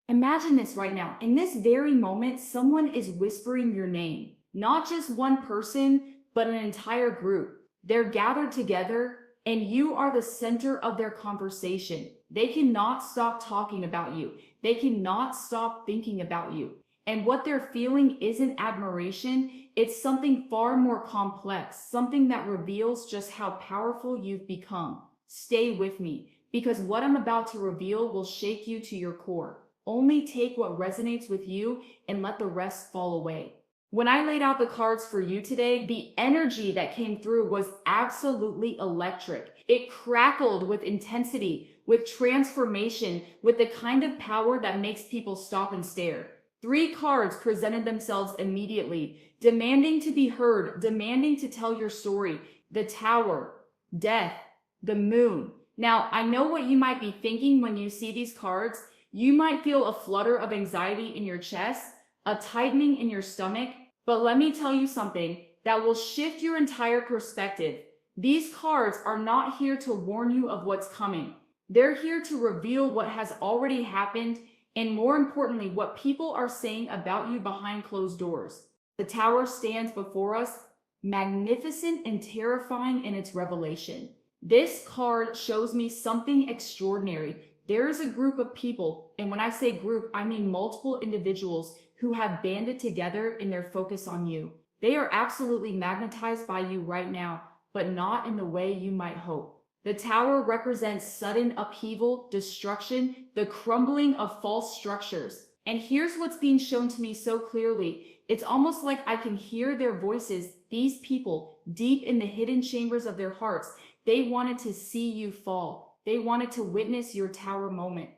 Imagine this right now. In this very moment, someone is whispering your name. Not just one person, but an entire group. They're gathered together, and you are the center of their conversation. They cannot stop talking about you. They cannot stop thinking about you. And what they're feeling isn't admiration, it's something far more complex, something that reveals just how powerful you've become. Stay with me, because what I'm about to reveal will shake you to your core. Only take what resonates with you and let the rest fall away. When I laid out the cards for you today, the energy that came through was absolutely electric. It crackled with intensity, with transformation, with the kind of power that makes people stop and stare. Three cards presented themselves immediately, demanding to be heard, demanding to tell your story. The Tower, Death, the Moon. Now, I know what you might be thinking when you see these cards. You might feel a flutter of anxiety in your chest, a tightening in your stomach, but let me tell you something that will shift your entire perspective. These cards are not here to warn you of what's coming. They're here to reveal what has already happened and, more importantly, what people are saying about you behind closed doors. The Tower stands before us, magnificent and terrifying in its revelation. This card shows me something extraordinary. There is a group of people, and when I say group, I mean multiple individuals who have banded together in their focus on you. They are absolutely magnetized by you right now, but not in the way you might hope. The Tower represents sudden upheaval, destruction, the crumbling of false structures. And here's what's being shown to me so clearly. It's almost like I can hear their voices, these people, deep in the hidden chambers of their hearts. They wanted to see you fall. They wanted to witness your tower moment.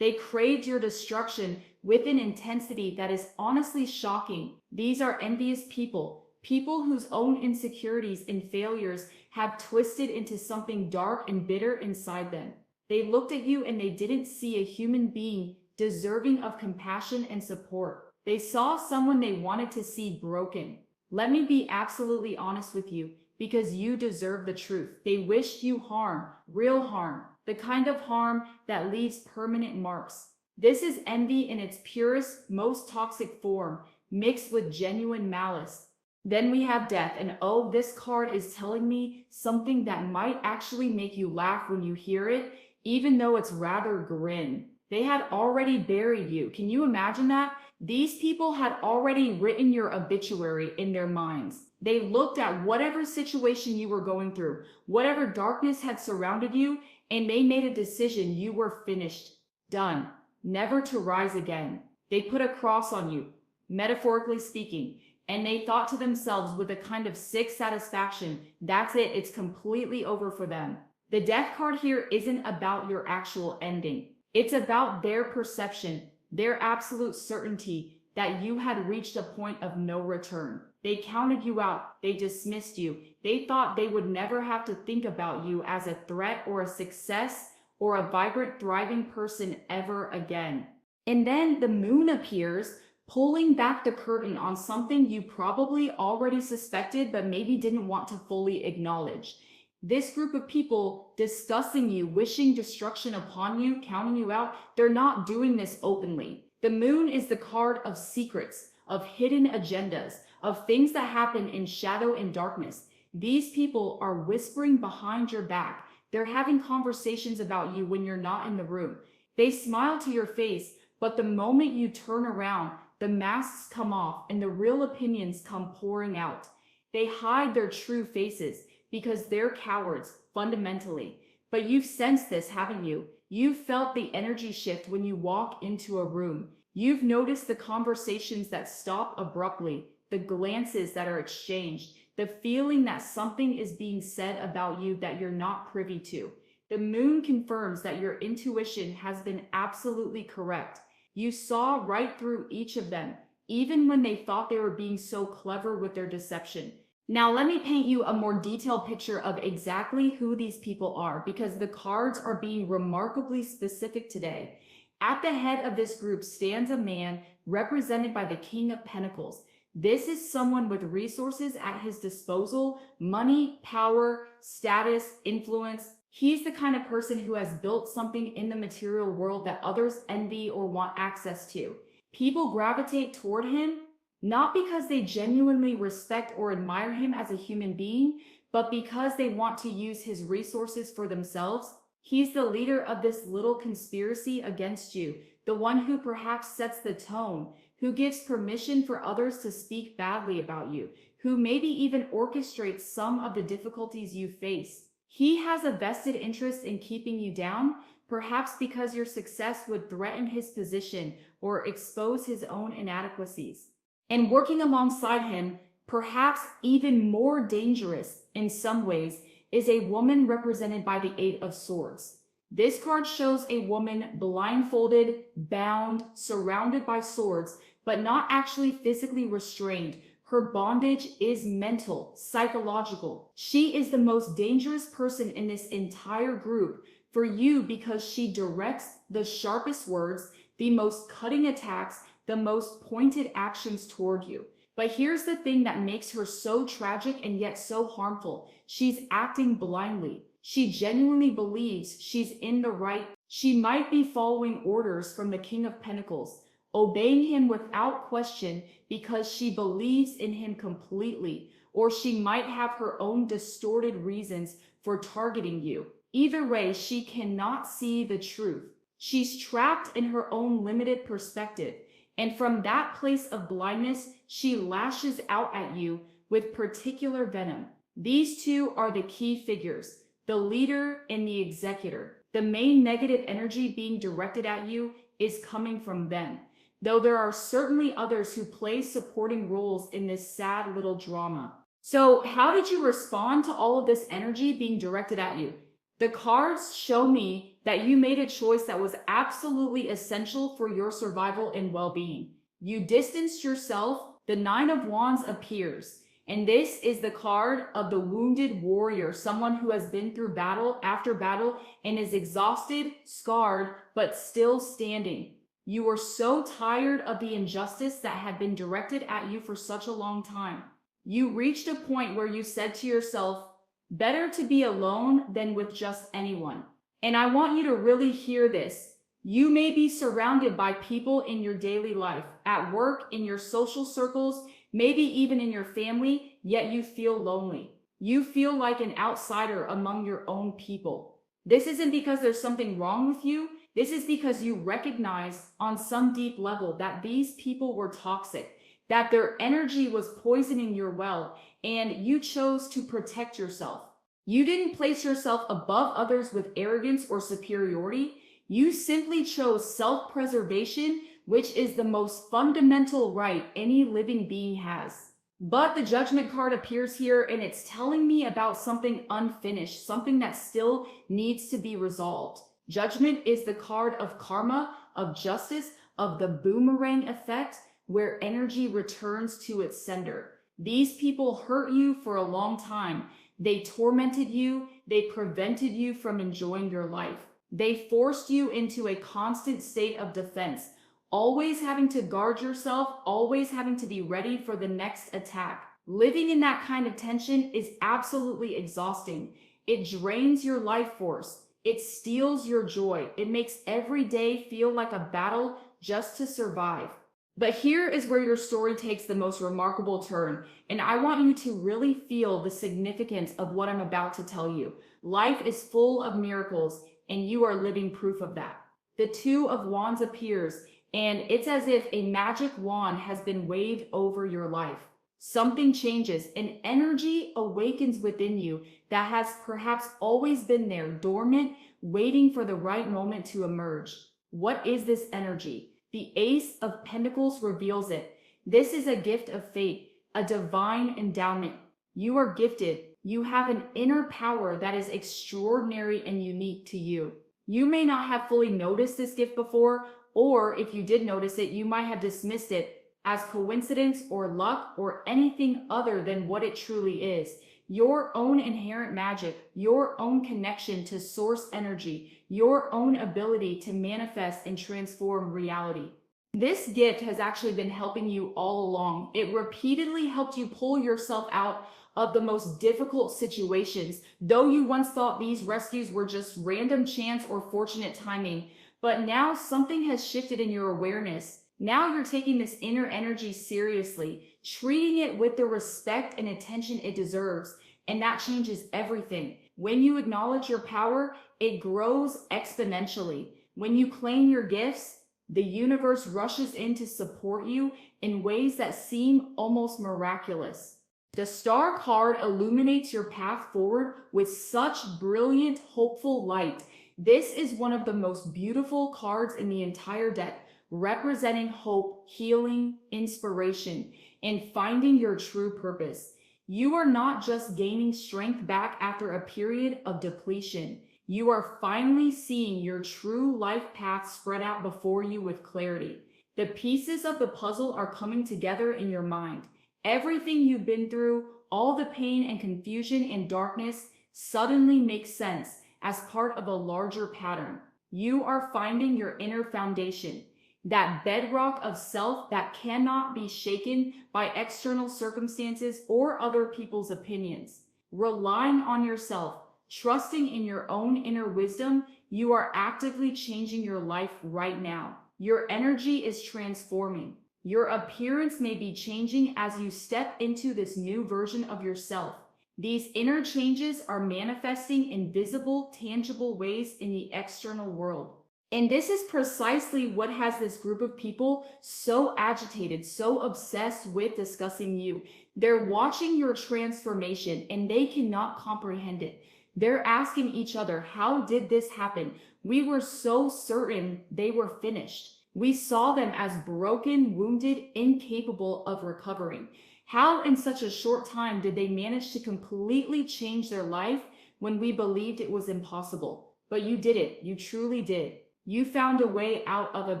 They craved your destruction with an intensity that is honestly shocking. These are envious people, people whose own insecurities and failures have twisted into something dark and bitter inside them. They looked at you and they didn't see a human being deserving of compassion and support. They saw someone they wanted to see broken. Let me be absolutely honest with you, because you deserve the truth. They wished you harm, real harm, the kind of harm that leaves permanent marks. This is envy in its purest, most toxic form, mixed with genuine malice. Then we have death, and oh, this card is telling me something that might actually make you laugh when you hear it, even though it's rather grim. They had already buried you. Can you imagine that? These people had already written your obituary in their minds. They looked at whatever situation you were going through, whatever darkness had surrounded you, and they made a decision. You were finished, done, never to rise again. They put a cross on you, metaphorically speaking, and they thought to themselves with a kind of sick satisfaction, that's it, it's completely over for them. The death card here isn't about your actual ending. It's about their perception, their absolute certainty that you had reached a point of no return. They counted you out, they dismissed you, they thought they would never have to think about you as a threat or a success or a vibrant, thriving person ever again. And then the moon appears, pulling back the curtain on something you probably already suspected but maybe didn't want to fully acknowledge. This group of people discussing you, wishing destruction upon you, counting you out, they're not doing this openly. The moon is the card of secrets, of hidden agendas, of things that happen in shadow and darkness. These people are whispering behind your back. They're having conversations about you when you're not in the room. They smile to your face, but the moment you turn around, the masks come off and the real opinions come pouring out. They hide their true faces because they're cowards, fundamentally. But you've sensed this, haven't you? You've felt the energy shift when you walk into a room. You've noticed the conversations that stop abruptly, the glances that are exchanged, the feeling that something is being said about you that you're not privy to. The moon confirms that your intuition has been absolutely correct. You saw right through each of them, even when they thought they were being so clever with their deception. Now, let me paint you a more detailed picture of exactly who these people are, because the cards are being remarkably specific today. At the head of this group stands a man represented by the King of Pentacles. This is someone with resources at his disposal, money, power, status, influence. He's the kind of person who has built something in the material world that others envy or want access to. People gravitate toward him not because they genuinely respect or admire him as a human being, but because they want to use his resources for themselves. He's the leader of this little conspiracy against you, the one who perhaps sets the tone, who gives permission for others to speak badly about you, who maybe even orchestrates some of the difficulties you face. He has a vested interest in keeping you down, perhaps because your success would threaten his position or expose his own inadequacies. And working alongside him, perhaps even more dangerous in some ways, is a woman represented by the Eight of Swords. This card shows a woman blindfolded, bound, surrounded by swords, but not actually physically restrained. Her bondage is mental, psychological. She is the most dangerous person in this entire group for you because she directs the sharpest words, the most cutting attacks, the most pointed actions toward you. But here's the thing that makes her so tragic and yet so harmful. She's acting blindly. She genuinely believes she's in the right. She might be following orders from the King of Pentacles, obeying him without question because she believes in him completely, or she might have her own distorted reasons for targeting you. Either way, she cannot see the truth. She's trapped in her own limited perspective. And from that place of blindness, she lashes out at you with particular venom. These two are the key figures, the leader and the executor. The main negative energy being directed at you is coming from them, though there are certainly others who play supporting roles in this sad little drama. So, how did you respond to all of this energy being directed at you? The cards show me that you made a choice that was absolutely essential for your survival and well-being. You distanced yourself. The Nine of Wands appears, and this is the card of the wounded warrior, someone who has been through battle after battle and is exhausted, scarred, but still standing. You were so tired of the injustice that had been directed at you for such a long time. You reached a point where you said to yourself, better to be alone than with just anyone. And I want you to really hear this. You may be surrounded by people in your daily life, at work, in your social circles, maybe even in your family, yet you feel lonely. You feel like an outsider among your own people. This isn't because there's something wrong with you. This is because you recognize on some deep level that these people were toxic, that their energy was poisoning your well, and you chose to protect yourself. You didn't place yourself above others with arrogance or superiority. You simply chose self-preservation, which is the most fundamental right any living being has. But the Judgment card appears here, and it's telling me about something unfinished, something that still needs to be resolved. Judgment is the card of karma, of justice, of the boomerang effect, where energy returns to its sender. These people hurt you for a long time. They tormented you. They prevented you from enjoying your life. They forced you into a constant state of defense, always having to guard yourself, always having to be ready for the next attack. Living in that kind of tension is absolutely exhausting. It drains your life force. It steals your joy. It makes every day feel like a battle just to survive. But here is where your story takes the most remarkable turn, and I want you to really feel the significance of what I'm about to tell you. Life is full of miracles, and you are living proof of that. The Two of Wands appears, and it's as if a magic wand has been waved over your life. Something changes, an energy awakens within you that has perhaps always been there, dormant, waiting for the right moment to emerge. What is this energy? The Ace of Pentacles reveals it. This is a gift of fate, a divine endowment. You are gifted. You have an inner power that is extraordinary and unique to you. You may not have fully noticed this gift before, or if you did notice it, you might have dismissed it as coincidence or luck or anything other than what it truly is. Your own inherent magic, your own connection to source energy, your own ability to manifest and transform reality. This gift has actually been helping you all along. It repeatedly helped you pull yourself out of the most difficult situations. Though you once thought these rescues were just random chance or fortunate timing, but now something has shifted in your awareness. Now you're taking this inner energy seriously, treating it with the respect and attention it deserves, and that changes everything. When you acknowledge your power, it grows exponentially. When you claim your gifts, the universe rushes in to support you in ways that seem almost miraculous. The star card illuminates your path forward with such brilliant, hopeful light. This is one of the most beautiful cards in the entire deck, representing hope, healing, inspiration, and finding your true purpose. You are not just gaining strength back after a period of depletion. You are finally seeing your true life path spread out before you with clarity. The pieces of the puzzle are coming together in your mind. Everything you've been through, all the pain and confusion and darkness, suddenly makes sense as part of a larger pattern. You are finding your inner foundation, that bedrock of self that cannot be shaken by external circumstances or other people's opinions. Relying on yourself, trusting in your own inner wisdom, you are actively changing your life right now. Your energy is transforming. Your appearance may be changing as you step into this new version of yourself. These inner changes are manifesting in visible, tangible ways in the external world. And this is precisely what has this group of people so agitated, so obsessed with discussing you. They're watching your transformation and they cannot comprehend it. They're asking each other, how did this happen? We were so certain they were finished. We saw them as broken, wounded, incapable of recovering. How in such a short time did they manage to completely change their life when we believed it was impossible? But you did it. You truly did. You found a way out of a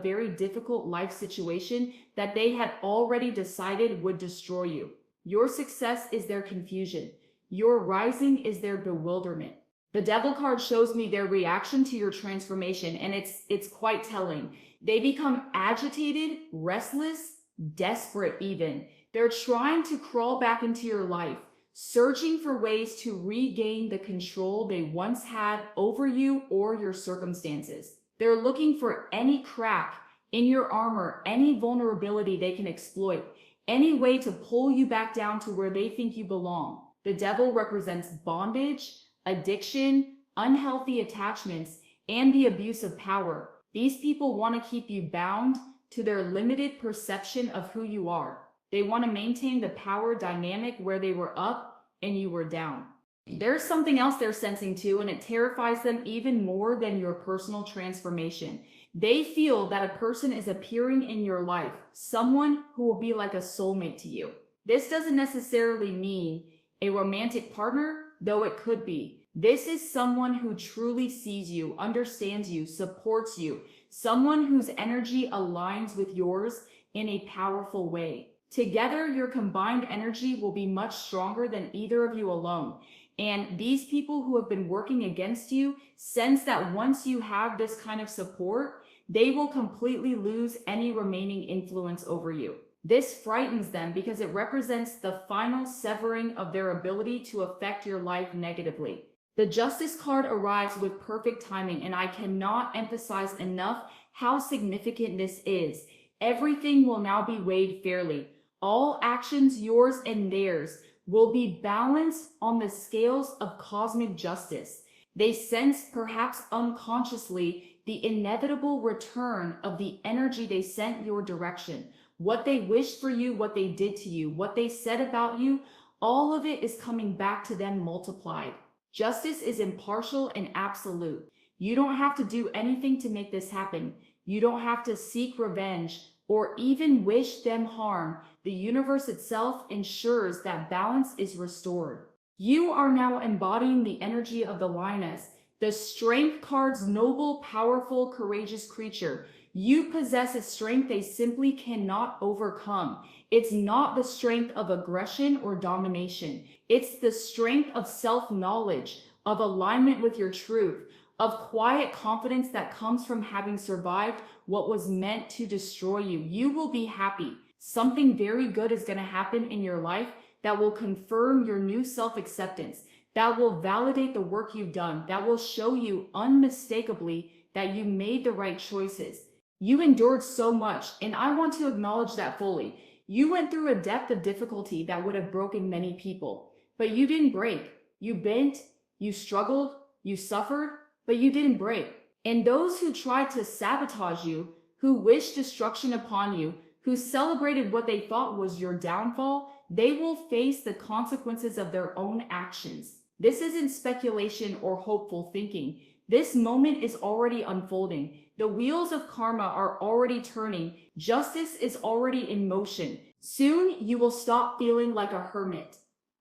very difficult life situation that they had already decided would destroy you. Your success is their confusion. Your rising is their bewilderment. The Devil card shows me their reaction to your transformation, and it's quite telling. They become agitated, restless, desperate even. They're trying to crawl back into your life, searching for ways to regain the control they once had over you or your circumstances. They're looking for any crack in your armor, any vulnerability they can exploit, any way to pull you back down to where they think you belong. The devil represents bondage, addiction, unhealthy attachments, and the abuse of power. These people want to keep you bound to their limited perception of who you are. They want to maintain the power dynamic where they were up and you were down. There's something else they're sensing too, and it terrifies them even more than your personal transformation. They feel that a person is appearing in your life, someone who will be like a soulmate to you. This doesn't necessarily mean a romantic partner, though it could be. This is someone who truly sees you, understands you, supports you, someone whose energy aligns with yours in a powerful way. Together, your combined energy will be much stronger than either of you alone. And these people who have been working against you sense that once you have this kind of support, they will completely lose any remaining influence over you. This frightens them because it represents the final severing of their ability to affect your life negatively. The Justice card arrives with perfect timing, and I cannot emphasize enough how significant this is. Everything will now be weighed fairly. All actions, yours and theirs, will be balanced on the scales of cosmic justice. They sense, perhaps unconsciously, the inevitable return of the energy they sent your direction. What they wished for you, what they did to you, what they said about you, all of it is coming back to them multiplied. Justice is impartial and absolute. You don't have to do anything to make this happen. You don't have to seek revenge or even wish them harm. The universe itself ensures that balance is restored. You are now embodying the energy of the lioness, the Strength card's noble, powerful, courageous creature. You possess a strength they simply cannot overcome. It's not the strength of aggression or domination. It's the strength of self-knowledge, of alignment with your truth, of quiet confidence that comes from having survived what was meant to destroy you. You will be happy. Something very good is going to happen in your life that will confirm your new self-acceptance, that will validate the work you've done, that will show you unmistakably that you made the right choices. You endured so much, and I want to acknowledge that fully. You went through a depth of difficulty that would have broken many people, but you didn't break. You bent, you struggled, you suffered, but you didn't break. And those who tried to sabotage you, who wished destruction upon you, who celebrated what they thought was your downfall, they will face the consequences of their own actions. This isn't speculation or hopeful thinking. This moment is already unfolding. The wheels of karma are already turning. Justice is already in motion. Soon you will stop feeling like a hermit,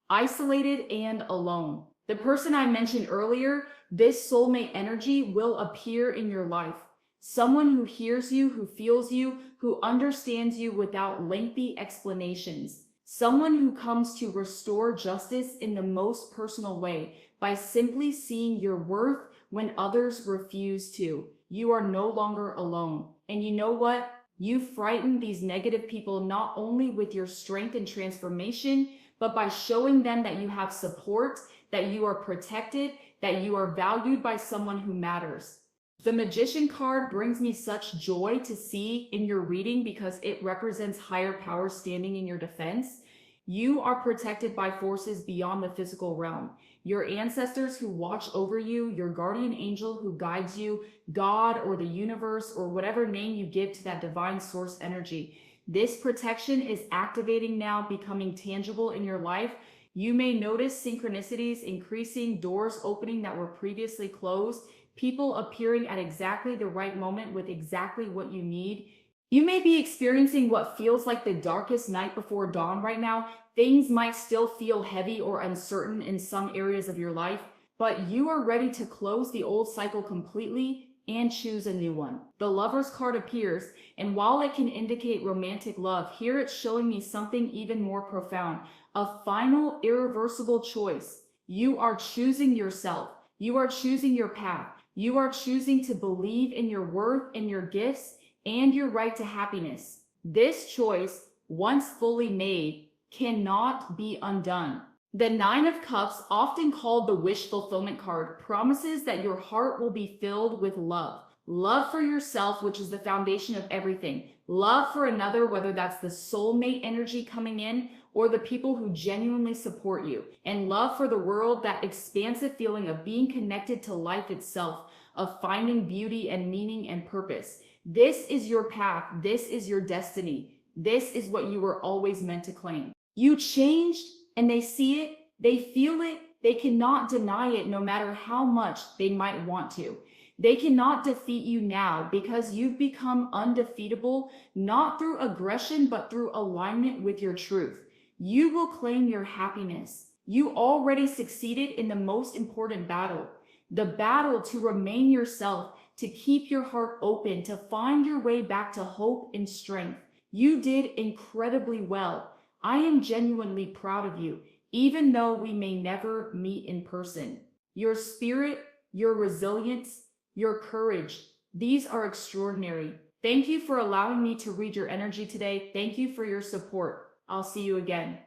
isolated and alone. The person I mentioned earlier, this soulmate energy will appear in your life. Someone who hears you, who feels you, who understands you without lengthy explanations. Someone who comes to restore justice in the most personal way by simply seeing your worth when others refuse to. You are no longer alone. And you know what? You frighten these negative people not only with your strength and transformation, but by showing them that you have support, that you are protected, that you are valued by someone who matters. The Magician card brings me such joy to see in your reading because it represents higher power standing in your defense. You are protected by forces beyond the physical realm. Your ancestors who watch over you, your guardian angel who guides you, God or the universe or whatever name you give to that divine source energy. This protection is activating now, becoming tangible in your life. You may notice synchronicities increasing, doors opening that were previously closed, people appearing at exactly the right moment with exactly what you need. You may be experiencing what feels like the darkest night before dawn right now. Things might still feel heavy or uncertain in some areas of your life, but you are ready to close the old cycle completely and choose a new one. The Lover's card appears, and while it can indicate romantic love, here it's showing me something even more profound, a final, irreversible choice. You are choosing yourself. You are choosing your path. You are choosing to believe in your worth and your gifts and your right to happiness. This choice, once fully made, cannot be undone. The Nine of Cups, often called the wish fulfillment card, promises that your heart will be filled with love. Love for yourself, which is the foundation of everything. Love for another, whether that's the soulmate energy coming in or the people who genuinely support you. And love for the world, that expansive feeling of being connected to life itself, of finding beauty and meaning and purpose. This is your path. This is your destiny. This is what you were always meant to claim. You changed and they see it, they feel it, they cannot deny it no matter how much they might want to. They cannot defeat you now because you've become undefeatable, not through aggression, but through alignment with your truth. You will claim your happiness. You already succeeded in the most important battle, the battle to remain yourself, to keep your heart open, to find your way back to hope and strength. You did incredibly well. I am genuinely proud of you, even though we may never meet in person. Your spirit, your resilience, your courage, these are extraordinary. Thank you for allowing me to read your energy today. Thank you for your support. I'll see you again.